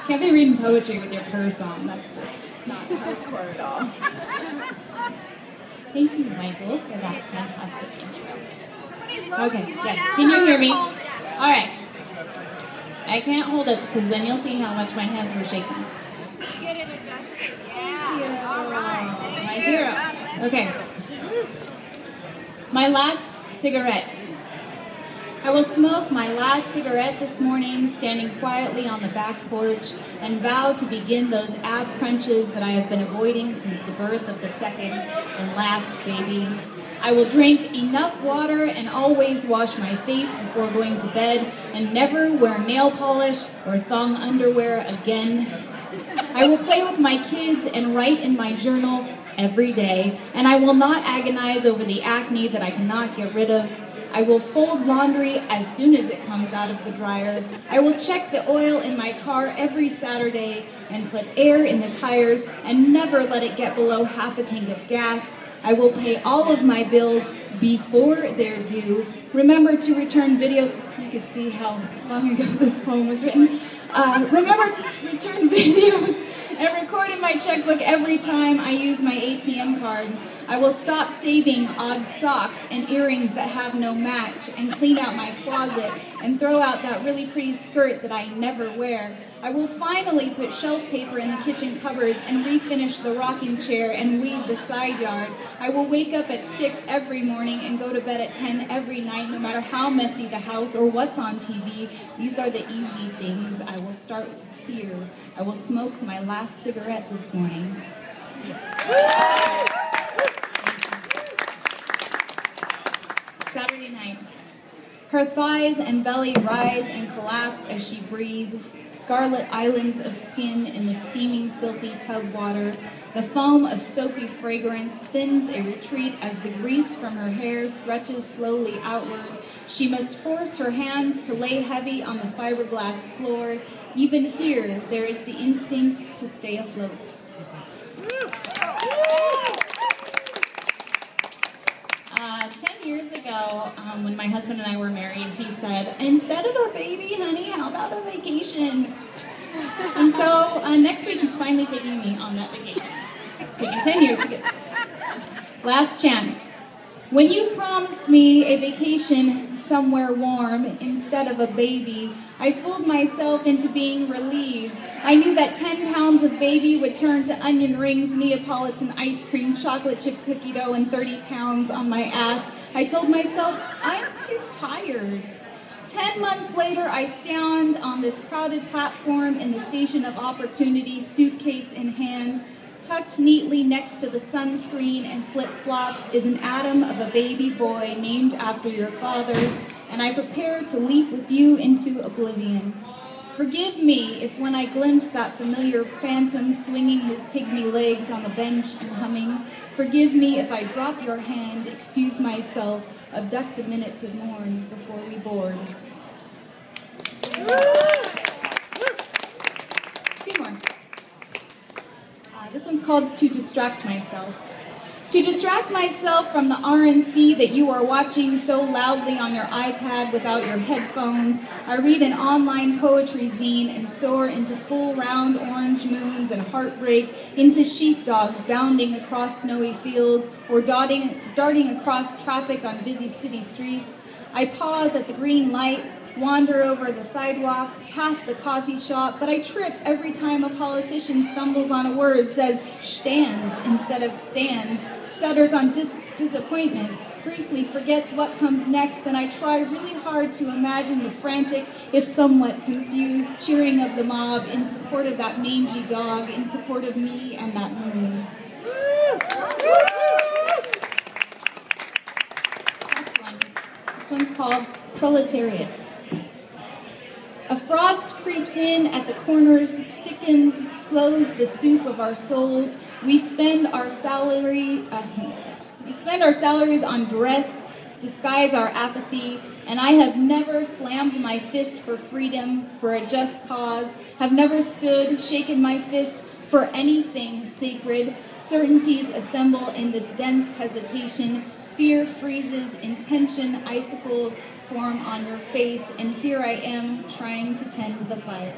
Can't be reading poetry with your purse on. That's just not hardcore at all. Thank you, Michael, for that fantastic intro. Okay, yes. Can you hear me? All right. I can't hold it because then you'll see how much my hands were shaking. Get it adjusted. Yeah. All right. My hero. Okay. My last cigarette. I will smoke my last cigarette this morning, standing quietly on the back porch, and vow to begin those ab crunches that I have been avoiding since the birth of the second and last baby. I will drink enough water and always wash my face before going to bed, and never wear nail polish or thong underwear again. I will play with my kids and write in my journal every day, and I will not agonize over the acne that I cannot get rid of. I will fold laundry as soon as it comes out of the dryer. I will check the oil in my car every Saturday and put air in the tires and never let it get below half a tank of gas. I will pay all of my bills before they're due. Remember to return videos. You could see how long ago this poem was written. Remember to return videos and record in my checkbook every time I use my ATM card. I will stop saving odd socks and earrings that have no match and clean out my closet and throw out that really pretty skirt that I never wear. I will finally put shelf paper in the kitchen cupboards and refinish the rocking chair and weed the side yard. I will wake up at 6 every morning and go to bed at 10 every night, no matter how messy the house or what's on TV. These are the easy things. I will start here. I will smoke my last cigarette this morning. Saturday night. Her thighs and belly rise and collapse as she breathes. Scarlet islands of skin in the steaming, filthy tub water. The foam of soapy fragrance thins a retreat as the grease from her hair stretches slowly outward. She must force her hands to lay heavy on the fiberglass floor. Even here, there is the instinct to stay afloat. 10 years ago, when my husband and I were married, he said, instead of a baby, honey, how about a vacation? And so next week he's finally taking me on that vacation. Taking 10 years to get. Last chance. When you promised me a vacation somewhere warm instead of a baby, I fooled myself into being relieved. I knew that 10 pounds of baby would turn to onion rings, Neapolitan ice cream, chocolate chip cookie dough, and 30 pounds on my ass. I told myself, I'm too tired. 10 months later, I stand on this crowded platform in the Station of Opportunity, suitcase in hand. Tucked neatly next to the sunscreen and flip-flops is an atom of a baby boy named after your father, and I prepare to leap with you into oblivion. Forgive me if when I glimpse that familiar phantom swinging his pygmy legs on the bench and humming, forgive me if I drop your hand, excuse myself, abduct a minute to mourn before we board. Two more. This one's called To Distract Myself. To distract myself from the RNC that you are watching so loudly on your iPad without your headphones, I read an online poetry zine and soar into full round orange moons and heartbreak, into sheepdogs bounding across snowy fields or darting across traffic on busy city streets. I pause at the green light, wander over the sidewalk, past the coffee shop, but I trip every time a politician stumbles on a word, says stands instead of stands, stutters on disappointment, briefly forgets what comes next, and I try really hard to imagine the frantic, if somewhat confused, cheering of the mob in support of that mangy dog, in support of me and that moon. Last one. This one's called Proletariat. A frost creeps in at the corners, thickens, slows the soup of our souls. We spend our salaries on dress, disguise our apathy, and I have never slammed my fist for freedom, for a just cause, have never stood, shaken my fist for anything sacred. Certainties assemble in this dense hesitation. Fear freezes, intention, icicles form on your face, and here I am trying to tend the fire.